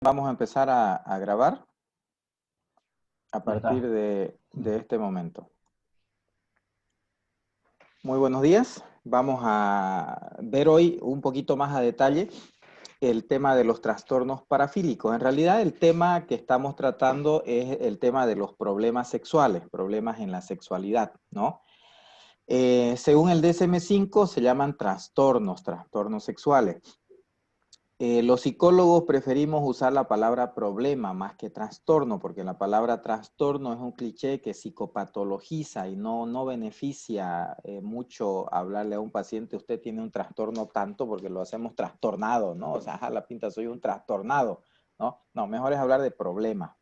Vamos a empezar a grabar a Ya partir está. de este momento. Muy buenos días. Vamos a ver hoy un poquito más a detalle el tema de los trastornos parafílicos. En realidad, el tema que estamos tratando es el tema de los problemas sexuales, problemas en la sexualidad, ¿no? Según el DSM-5, se llaman trastornos sexuales. Los psicólogos preferimos usar la palabra problema más que trastorno, porque la palabra trastorno es un cliché que psicopatologiza y no beneficia mucho hablarle a un paciente, usted tiene un trastorno tanto, porque lo hacemos trastornado, ¿no? O sea, a la pinta soy un trastornado, ¿no? No, mejor es hablar de problemas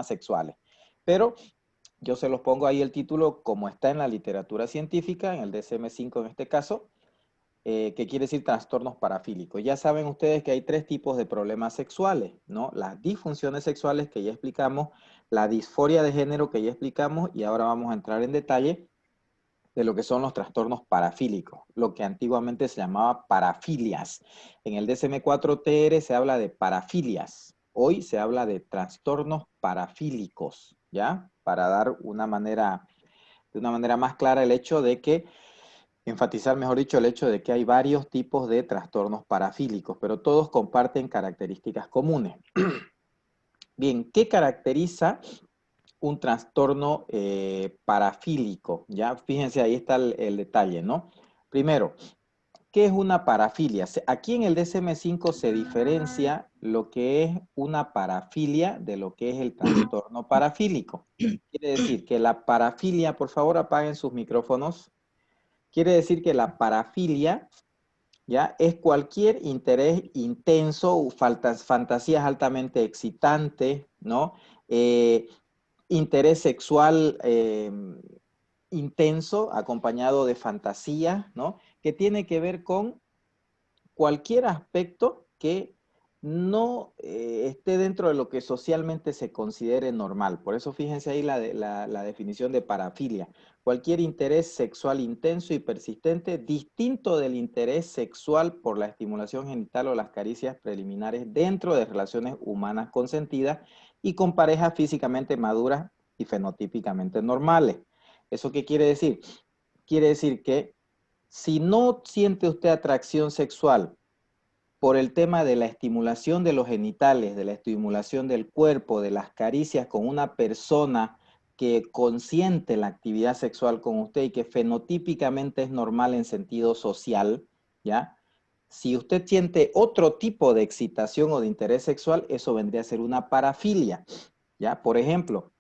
sexuales. Pero yo se los pongo ahí el título como está en la literatura científica, en el DSM-5 en este caso, que quiere decir trastornos parafílicos. Ya saben ustedes que hay tres tipos de problemas sexuales, ¿no? Las disfunciones sexuales que ya explicamos, la disforia de género que ya explicamos, y ahora vamos a entrar en detalle de lo que son los trastornos parafílicos, lo que antiguamente se llamaba parafilias. En el DSM-4-TR se habla de parafilias. Hoy se habla de trastornos parafílicos, ¿ya? Para dar de una manera más clara el hecho de que enfatizar, mejor dicho, el hecho de que hay varios tipos de trastornos parafílicos, pero todos comparten características comunes. Bien, ¿qué caracteriza un trastorno parafílico? Ya, fíjense, ahí está el detalle, ¿no? Primero, ¿qué es una parafilia? Aquí en el DSM-5 se diferencia lo que es una parafilia de lo que es el trastorno parafílico. Quiere decir que la parafilia, por favor, apaguen sus micrófonos. Quiere decir que la parafilia, ¿ya? Es cualquier interés intenso o fantasías altamente excitantes, ¿no? Interés sexual intenso acompañado de fantasías, ¿no? Que tiene que ver con cualquier aspecto que no esté dentro de lo que socialmente se considere normal. Por eso fíjense ahí la definición de parafilia. Cualquier interés sexual intenso y persistente, distinto del interés sexual por la estimulación genital o las caricias preliminares dentro de relaciones humanas consentidas y con parejas físicamente maduras y fenotípicamente normales. ¿Eso qué quiere decir? Quiere decir que si no siente usted atracción sexual por el tema de la estimulación de los genitales, de la estimulación del cuerpo, de las caricias con una persona que consiente la actividad sexual con usted y que fenotípicamente es normal en sentido social, ¿ya? Si usted siente otro tipo de excitación o de interés sexual, eso vendría a ser una parafilia, ¿ya? Por ejemplo,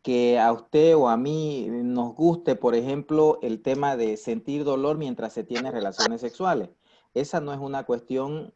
que a usted o a mí nos guste, por ejemplo, el tema de sentir dolor mientras se tiene relaciones sexuales. Esa no es una cuestión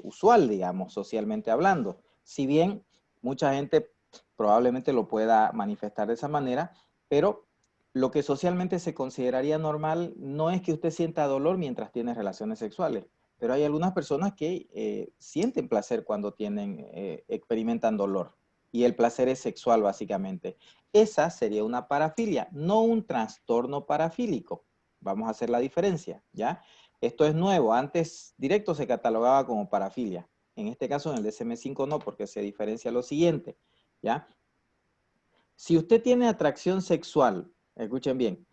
usual, digamos, socialmente hablando. Si bien mucha gente probablemente lo pueda manifestar de esa manera, pero lo que socialmente se consideraría normal no es que usted sienta dolor mientras tiene relaciones sexuales, pero hay algunas personas que sienten placer cuando experimentan dolor. Y el placer es sexual, básicamente. Esa sería una parafilia, no un trastorno parafílico. Vamos a hacer la diferencia, ¿ya? Esto es nuevo. Antes directo se catalogaba como parafilia. En este caso, en el DSM-5 no, porque se diferencia lo siguiente, ¿ya? Si usted tiene atracción sexual, escuchen bien,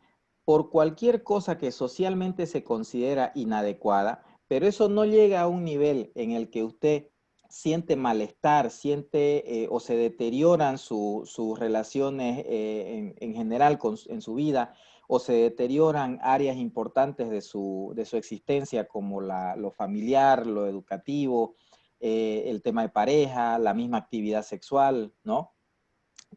por cualquier cosa que socialmente se considera inadecuada, pero eso no llega a un nivel en el que usted siente malestar, siente o se deterioran sus relaciones en general en su vida, o se deterioran áreas importantes de su existencia, como lo familiar, lo educativo, el tema de pareja, la misma actividad sexual, ¿no?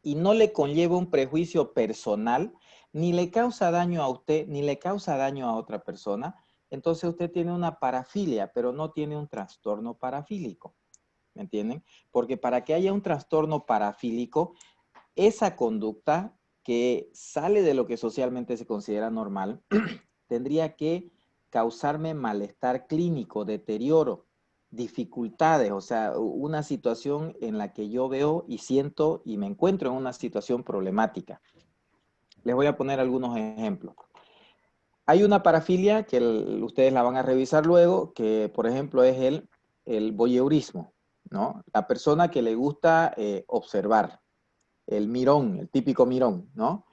Y no le conlleva un prejuicio personal, ni le causa daño a usted, ni le causa daño a otra persona, entonces usted tiene una parafilia, pero no tiene un trastorno parafílico. ¿Me entienden? Porque para que haya un trastorno parafílico, esa conducta que sale de lo que socialmente se considera normal, tendría que causarme malestar clínico, deterioro, dificultades, o sea, una situación en la que yo veo y siento y me encuentro en una situación problemática. Les voy a poner algunos ejemplos. Hay una parafilia que ustedes la van a revisar luego, que por ejemplo es el voyeurismo, ¿no? La persona que le gusta observar, el mirón, el típico mirón, ¿no?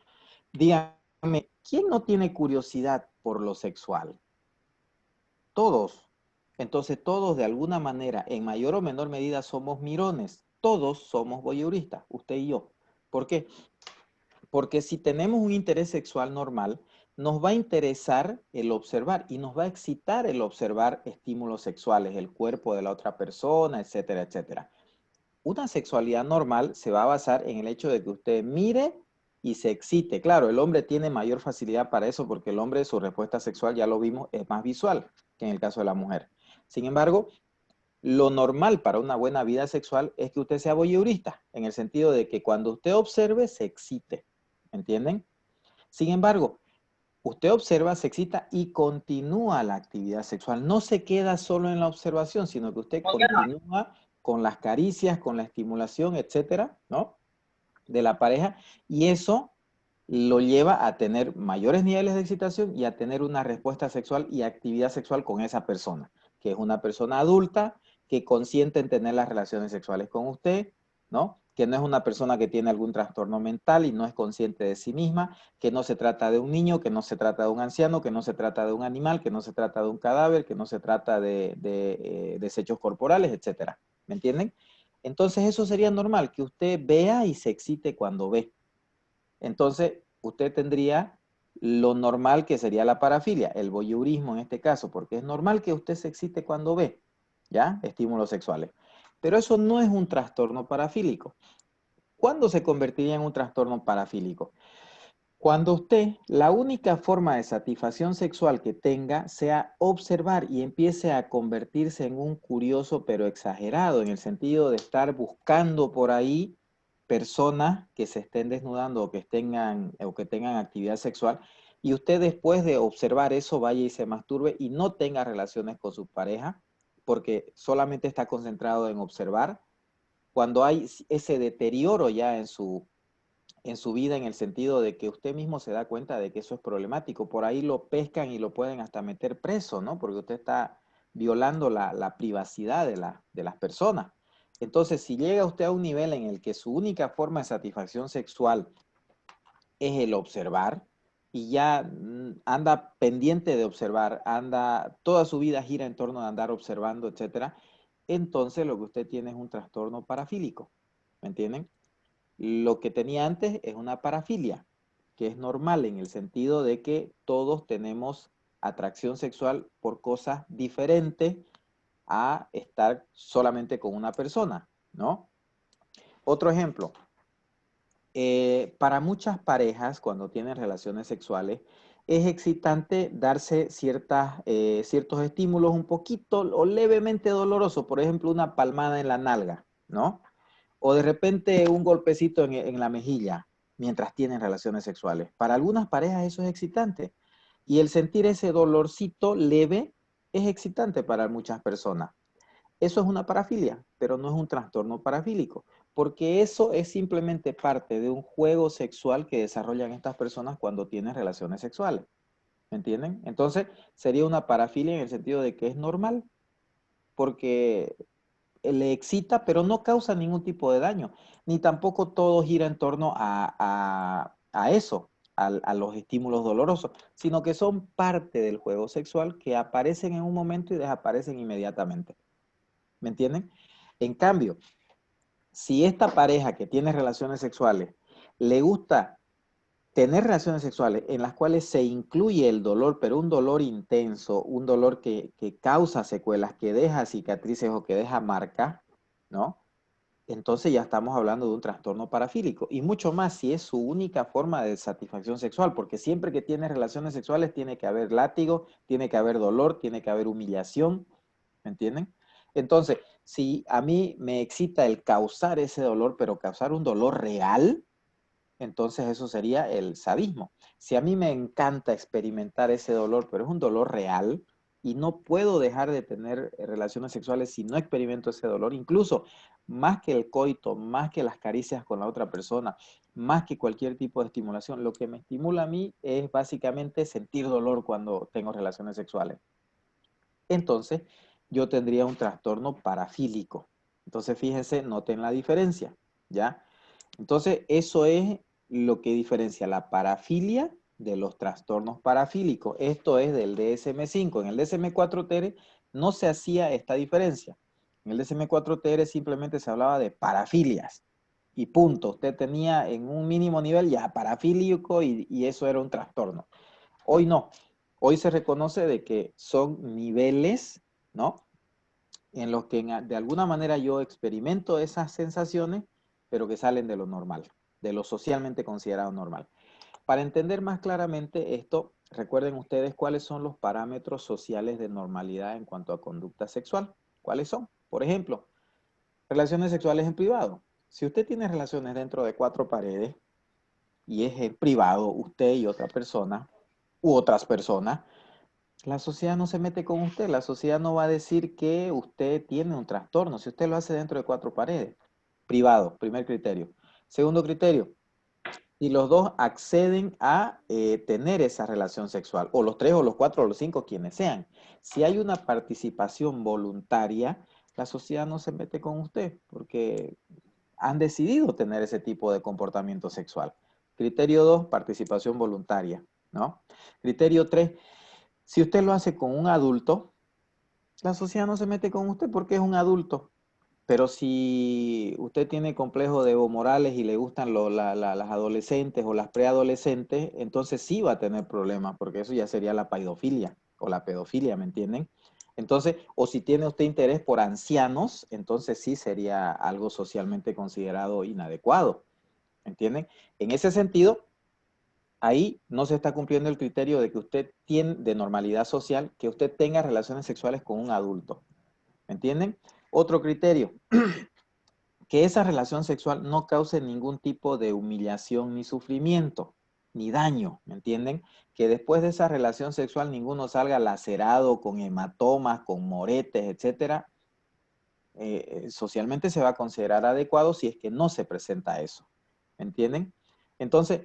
Dígame, ¿quién no tiene curiosidad por lo sexual? Todos. Entonces todos de alguna manera, en mayor o menor medida, somos mirones. Todos somos voyeuristas, usted y yo. ¿Por qué? Porque si tenemos un interés sexual normal, nos va a interesar el observar y nos va a excitar el observar estímulos sexuales, el cuerpo de la otra persona, etcétera, etcétera. Una sexualidad normal se va a basar en el hecho de que usted mire y se excite. Claro, el hombre tiene mayor facilidad para eso porque el hombre, su respuesta sexual, ya lo vimos, es más visual que en el caso de la mujer. Sin embargo, lo normal para una buena vida sexual es que usted sea voyeurista, en el sentido de que cuando usted observe, se excite. ¿Entienden? Sin embargo, usted observa, se excita y continúa la actividad sexual. No se queda solo en la observación, sino que usted continúa con las caricias, con la estimulación, etcétera, ¿no? De la pareja. Y eso lo lleva a tener mayores niveles de excitación y a tener una respuesta sexual y actividad sexual con esa persona, que es una persona adulta que consiente en tener las relaciones sexuales con usted, ¿no? Que no es una persona que tiene algún trastorno mental y no es consciente de sí misma, que no se trata de un niño, que no se trata de un anciano, que no se trata de un animal, que no se trata de un cadáver, que no se trata de desechos corporales, etcétera. ¿Me entienden? Entonces eso sería normal, que usted vea y se excite cuando ve. Entonces, usted tendría lo normal que sería la parafilia, el voyeurismo en este caso, porque es normal que usted se excite cuando ve, ¿ya? Estímulos sexuales. Pero eso no es un trastorno parafílico. ¿Cuándo se convertiría en un trastorno parafílico? Cuando usted, la única forma de satisfacción sexual que tenga sea observar y empiece a convertirse en un curioso pero exagerado, en el sentido de estar buscando por ahí personas que se estén desnudando o que tengan actividad sexual, y usted después de observar eso vaya y se masturbe y no tenga relaciones con su pareja, porque solamente está concentrado en observar, cuando hay ese deterioro ya en su vida, en el sentido de que usted mismo se da cuenta de que eso es problemático. Por ahí lo pescan y lo pueden hasta meter preso, ¿no? Porque usted está violando la privacidad de las personas. Entonces, si llega usted a un nivel en el que su única forma de satisfacción sexual es el observar y ya anda pendiente de observar, anda, toda su vida gira en torno a andar observando, etcétera, entonces lo que usted tiene es un trastorno parafílico. ¿Me entienden? Lo que tenía antes es una parafilia, que es normal en el sentido de que todos tenemos atracción sexual por cosas diferentes a estar solamente con una persona, ¿no? Otro ejemplo, para muchas parejas cuando tienen relaciones sexuales es excitante darse ciertos estímulos un poquito o levemente dolorosos, por ejemplo una palmada en la nalga, ¿no? O de repente un golpecito en la mejilla mientras tienen relaciones sexuales. Para algunas parejas eso es excitante. Y el sentir ese dolorcito leve es excitante para muchas personas. Eso es una parafilia, pero no es un trastorno parafílico, porque eso es simplemente parte de un juego sexual que desarrollan estas personas cuando tienen relaciones sexuales. ¿Me entienden? Entonces, sería una parafilia en el sentido de que es normal, porque le excita, pero no causa ningún tipo de daño, ni tampoco todo gira en torno a eso, a los estímulos dolorosos, sino que son parte del juego sexual que aparecen en un momento y desaparecen inmediatamente. ¿Me entienden? En cambio, si esta pareja que tiene relaciones sexuales le gusta tener relaciones sexuales en las cuales se incluye el dolor, pero un dolor intenso, un dolor que causa secuelas, que deja cicatrices o que deja marcas, ¿no? Entonces ya estamos hablando de un trastorno parafílico. Y mucho más si es su única forma de satisfacción sexual, porque siempre que tiene relaciones sexuales tiene que haber látigo, tiene que haber dolor, tiene que haber humillación, ¿me entienden? Entonces, si a mí me excita el causar ese dolor, pero causar un dolor real, entonces eso sería el sadismo. Si a mí me encanta experimentar ese dolor, pero es un dolor real y no puedo dejar de tener relaciones sexuales si no experimento ese dolor, incluso más que el coito, más que las caricias con la otra persona, más que cualquier tipo de estimulación, lo que me estimula a mí es básicamente sentir dolor cuando tengo relaciones sexuales. Entonces, yo tendría un trastorno parafílico. Entonces, fíjense, noten la diferencia, ¿ya? Entonces, eso es lo que diferencia la parafilia de los trastornos parafílicos. Esto es del DSM-5. En el DSM-4-TR no se hacía esta diferencia. En el DSM-4-TR simplemente se hablaba de parafilias y punto. Usted tenía en un mínimo nivel ya parafílico y eso era un trastorno. Hoy no. Hoy se reconoce de que son niveles, ¿no? En los que de alguna manera yo experimento esas sensaciones, pero que salen de lo normal, de lo socialmente considerado normal. Para entender más claramente esto, recuerden ustedes cuáles son los parámetros sociales de normalidad en cuanto a conducta sexual. ¿Cuáles son? Por ejemplo, relaciones sexuales en privado. Si usted tiene relaciones dentro de 4 paredes y es en privado usted y otra persona u otras personas, la sociedad no se mete con usted. La sociedad no va a decir que usted tiene un trastorno si usted lo hace dentro de 4 paredes. Privado, primer criterio. Segundo criterio, si los dos acceden a tener esa relación sexual, o los 3, o los 4, o los 5, quienes sean. Si hay una participación voluntaria, la sociedad no se mete con usted, porque han decidido tener ese tipo de comportamiento sexual. Criterio 2, participación voluntaria, ¿no? Criterio 3, si usted lo hace con un adulto, la sociedad no se mete con usted porque es un adulto. Pero si usted tiene complejo de Evo Morales y le gustan las adolescentes o las preadolescentes, entonces sí va a tener problemas, porque eso ya sería la paidofilia o la pedofilia, ¿me entienden? Entonces, o si tiene usted interés por ancianos, entonces sí sería algo socialmente considerado inadecuado, ¿me entienden? En ese sentido, ahí no se está cumpliendo el criterio de que usted tiene de normalidad social, que usted tenga relaciones sexuales con un adulto, ¿me entienden? Otro criterio, que esa relación sexual no cause ningún tipo de humillación ni sufrimiento, ni daño, ¿me entienden? Que después de esa relación sexual ninguno salga lacerado, con hematomas, con moretes, etcétera. Socialmente se va a considerar adecuado si es que no se presenta eso, ¿me entienden? Entonces,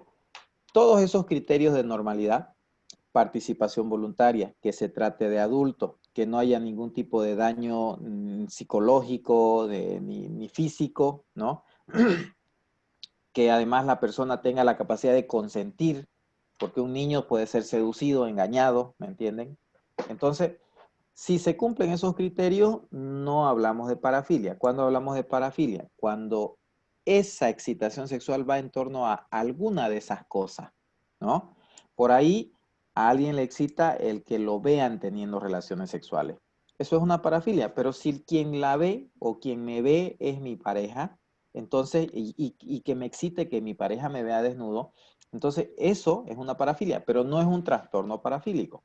todos esos criterios de normalidad, participación voluntaria, que se trate de adultos, que no haya ningún tipo de daño psicológico ni físico, ¿no? Que además la persona tenga la capacidad de consentir, porque un niño puede ser seducido, engañado, ¿me entienden? Entonces, si se cumplen esos criterios, no hablamos de parafilia. ¿Cuándo hablamos de parafilia? Cuando esa excitación sexual va en torno a alguna de esas cosas, ¿no? Por ahí a alguien le excita el que lo vean teniendo relaciones sexuales. Eso es una parafilia, pero si quien la ve o quien me ve es mi pareja, entonces, y que me excite que mi pareja me vea desnudo, entonces eso es una parafilia, pero no es un trastorno parafílico.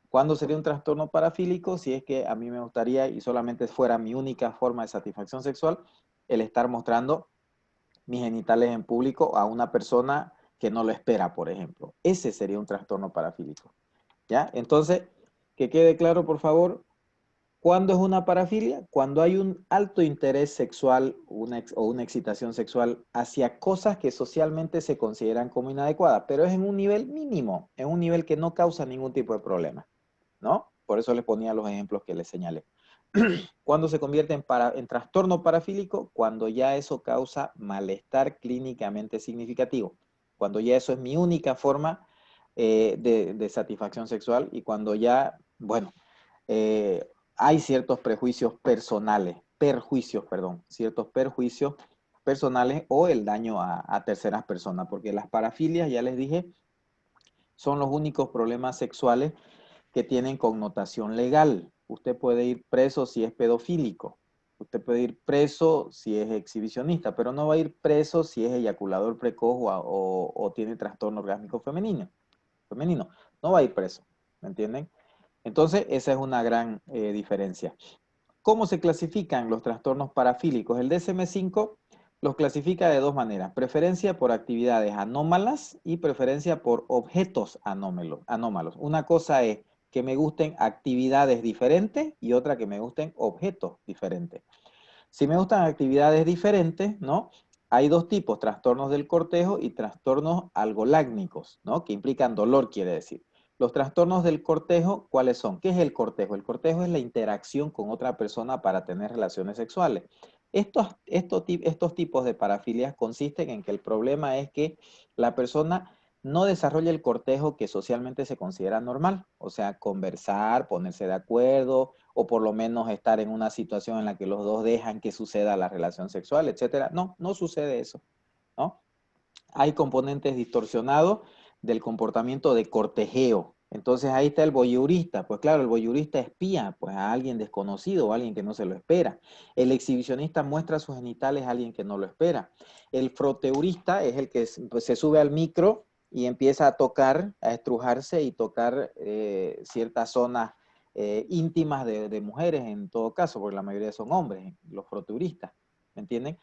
¿Cuándo sería un trastorno parafílico? Si es que a mí me gustaría y solamente fuera mi única forma de satisfacción sexual, el estar mostrando mis genitales en público a una persona que no lo espera, por ejemplo. Ese sería un trastorno parafílico. ¿Ya? Entonces, que quede claro, por favor, ¿cuándo es una parafilia? Cuando hay un alto interés sexual o una excitación sexual hacia cosas que socialmente se consideran como inadecuadas, pero es en un nivel mínimo, en un nivel que no causa ningún tipo de problema, ¿no? Por eso les ponía los ejemplos que les señalé. ¿Cuándo se convierte en trastorno parafílico? Cuando ya eso causa malestar clínicamente significativo. Cuando ya eso es mi única forma de satisfacción sexual y cuando ya, bueno, hay ciertos prejuicios personales, ciertos perjuicios personales o el daño a terceras personas, porque las parafilias, ya les dije, son los únicos problemas sexuales que tienen connotación legal. Usted puede ir preso si es pedofílico, usted puede ir preso si es exhibicionista, pero no va a ir preso si es eyaculador precoz o tiene trastorno orgásmico femenino. No va a ir preso, ¿me entienden? Entonces, esa es una gran diferencia. ¿Cómo se clasifican los trastornos parafílicos? El DSM-5 los clasifica de dos maneras: preferencia por actividades anómalas y preferencia por objetos anómalos. Una cosa es que me gusten actividades diferentes y otra que me gusten objetos diferentes. Si me gustan actividades diferentes, ¿no? Hay dos tipos: trastornos del cortejo y trastornos algolácnicos, ¿no? Que implican dolor, quiere decir. Los trastornos del cortejo, ¿cuáles son? ¿Qué es el cortejo? El cortejo es la interacción con otra persona para tener relaciones sexuales. Estos tipos de parafilias consisten en que el problema es que la persona no desarrolla el cortejo que socialmente se considera normal, o sea, conversar, ponerse de acuerdo, o por lo menos estar en una situación en la que los dos dejan que suceda la relación sexual, etcétera. No, no sucede eso, ¿no? Hay componentes distorsionados del comportamiento de cortejeo. Entonces ahí está el voyeurista. Pues claro, el voyeurista espía pues, a alguien desconocido o a alguien que no se lo espera. El exhibicionista muestra sus genitales a alguien que no lo espera. El froteurista es el que pues, se sube al micro y empieza a tocar, a estrujarse y tocar ciertas zonas íntimas de mujeres en todo caso, porque la mayoría son hombres, los froteuristas. ¿Me entienden?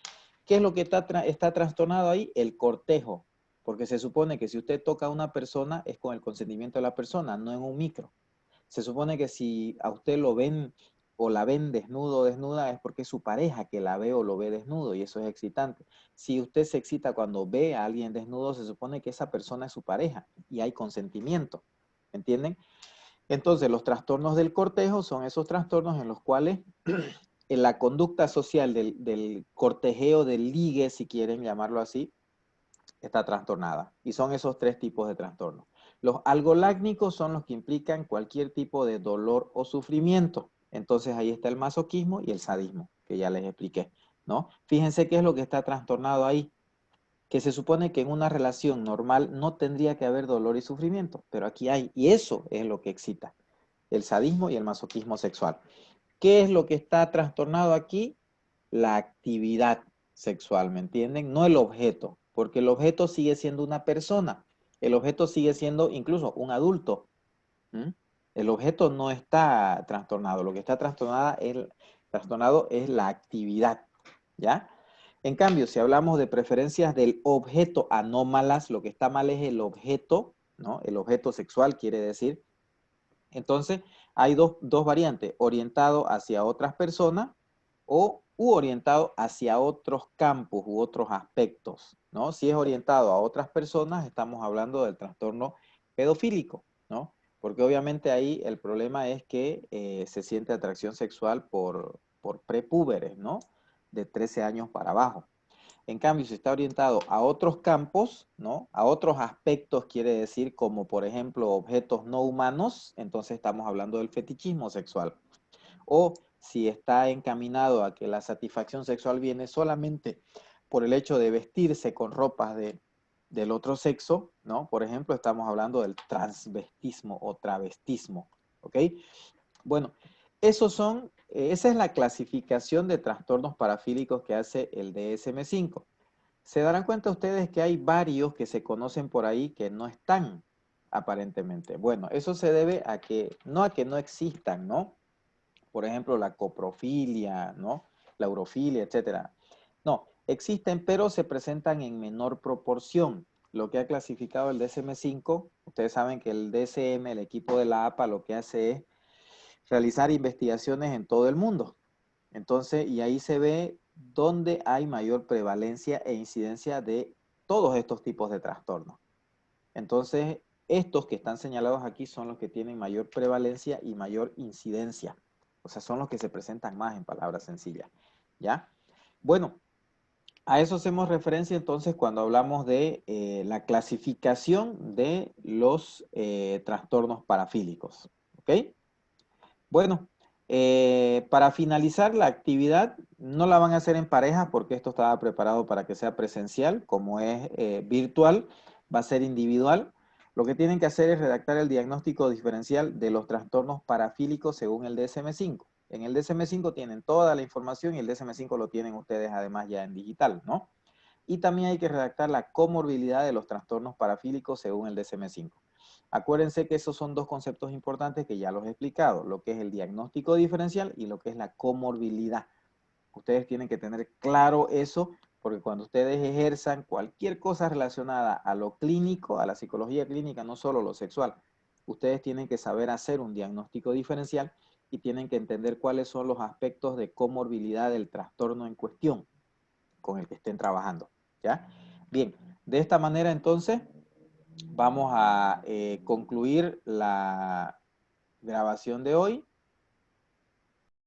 ¿Qué es lo que está trastornado ahí? El cortejo. Porque se supone que si usted toca a una persona es con el consentimiento de la persona, no en un micro. Se supone que si a usted lo ven o la ven desnudo o desnuda es porque es su pareja que la ve o lo ve desnudo y eso es excitante. Si usted se excita cuando ve a alguien desnudo, se supone que esa persona es su pareja y hay consentimiento. ¿Entienden? Entonces, los trastornos del cortejo son esos trastornos en los cuales en la conducta social del cortejeo, del ligue, si quieren llamarlo así, está trastornada. Y son esos tres tipos de trastornos. Los algolácnicos son los que implican cualquier tipo de dolor o sufrimiento. Entonces ahí está el masoquismo y el sadismo, que ya les expliqué, ¿no? Fíjense qué es lo que está trastornado ahí, que se supone que en una relación normal no tendría que haber dolor y sufrimiento, pero aquí hay, y eso es lo que excita, el sadismo y el masoquismo sexual. ¿Qué es lo que está trastornado aquí? La actividad sexual, ¿me entienden? No el objeto, porque el objeto sigue siendo una persona, el objeto sigue siendo incluso un adulto. ¿Mm? El objeto no está trastornado, lo que está trastornado es la actividad, ¿ya? En cambio, si hablamos de preferencias del objeto anómalas, lo que está mal es el objeto, ¿no? El objeto sexual quiere decir. Entonces, hay dos variantes, orientado hacia otras personas u orientado hacia otros campos u otros aspectos, ¿no? Si es orientado a otras personas, estamos hablando del trastorno pedofílico, ¿no? Porque obviamente ahí el problema es que se siente atracción sexual por prepúberes, ¿no? De 13 años para abajo. En cambio, si está orientado a otros campos, ¿no? A otros aspectos, quiere decir como por ejemplo objetos no humanos, entonces estamos hablando del fetichismo sexual. O si está encaminado a que la satisfacción sexual viene solamente por el hecho de vestirse con ropas del otro sexo, ¿no? Por ejemplo, estamos hablando del transvestismo o travestismo, ¿ok? Bueno, esa es la clasificación de trastornos parafílicos que hace el DSM-5. Se darán cuenta ustedes que hay varios que se conocen por ahí que no están aparentemente. Bueno, eso se debe a que no existan, ¿no? Por ejemplo, la coprofilia, ¿no? La urofilia, etcétera. No, existen, pero se presentan en menor proporción. Lo que ha clasificado el DSM-5, ustedes saben que el DSM, el equipo de la APA, lo que hace es realizar investigaciones en todo el mundo. Entonces, y ahí se ve dónde hay mayor prevalencia e incidencia de todos estos tipos de trastornos. Entonces, estos que están señalados aquí son los que tienen mayor prevalencia y mayor incidencia. O sea, son los que se presentan más en palabras sencillas. ¿Ya? Bueno, a eso hacemos referencia entonces cuando hablamos de la clasificación de los trastornos parafílicos. ¿Ok? Bueno, para finalizar la actividad, no la van a hacer en pareja porque esto estaba preparado para que sea presencial, como es virtual, va a ser individual. Lo que tienen que hacer es redactar el diagnóstico diferencial de los trastornos parafílicos según el DSM-5. En el DSM-5 tienen toda la información y el DSM-5 lo tienen ustedes además ya en digital, ¿no? Y también hay que redactar la comorbilidad de los trastornos parafílicos según el DSM-5. Acuérdense que esos son dos conceptos importantes que ya los he explicado, lo que es el diagnóstico diferencial y lo que es la comorbilidad. Ustedes tienen que tener claro eso, porque cuando ustedes ejerzan cualquier cosa relacionada a lo clínico, a la psicología clínica, no solo lo sexual, ustedes tienen que saber hacer un diagnóstico diferencial y tienen que entender cuáles son los aspectos de comorbilidad del trastorno en cuestión con el que estén trabajando. ¿Ya? Bien, de esta manera entonces vamos a concluir la grabación de hoy.